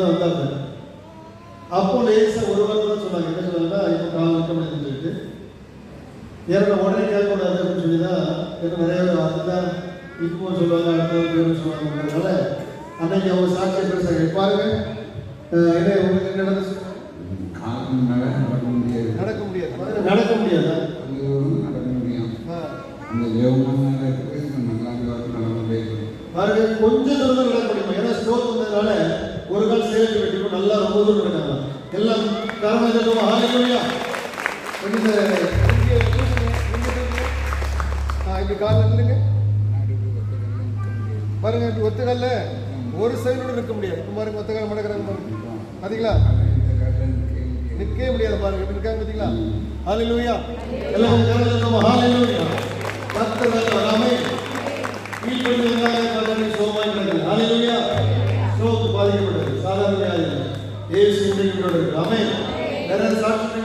தான் வந்தாங்க. அப்போ லேசாக ஒரு வாரம் தான் சொன்னாங்க. என்ன சொன்னாங்கன்னா, இப்போ கால் நிற்க முடியுதுன்னு சொல்லிட்டு ஏன்னா உடனே கேட்கக்கூடாது அப்படின்னு சொல்லி தான் எனக்கு நிறைய அதுதான் இப்போ சொல்லுவாங்க, அடுத்த பேரும் சொல்லுவாங்கன்றதுனால அன்னைக்கு அவங்க சாட்சியை பேசுறாங்க. பாருங்க என்ன உங்களுக்கு நடந்து நடக்க முடியாது நடக்க முடியாது நடக்க முடியாது பாருங்க கொஞ்சம் தூரம் தான் நடக்க முடியும். ஏன்னா ஸ்ட்ரோக் வந்ததுனால ஒரு கால் சேர்த்து வெட்டிக்கும், நல்லா ரொம்ப தூரம் நடக்காங்க. எல்லாம் காரணம் ஹalleluya. இப்படி காலில் நில்லுங்க பாருங்க. இப்படி ஒத்த காலில் ஒரு சைடோட நிற்க முடியாது. பாருங்க ஒத்த கால் மடக்கிறாங்க பாருங்க, பார்த்தீங்களா? நிற்கவே முடியாது பாருங்க, இப்படி இருக்காங்க பார்த்தீங்களா? ஹalleluya. எல்லாம் ஹalleluya. கர்த்தர் வராமே கீழ்ப்படிந்து வந்தாலே பதவி சோமாய் கிடக்குது. ஹalleluya. ஸ்ட்ரோக் பாதிக்கப்பட்டது, சாதாரண வியாதி. இயேசு இன்றைக்கு ஆமென். வேற சாட்சி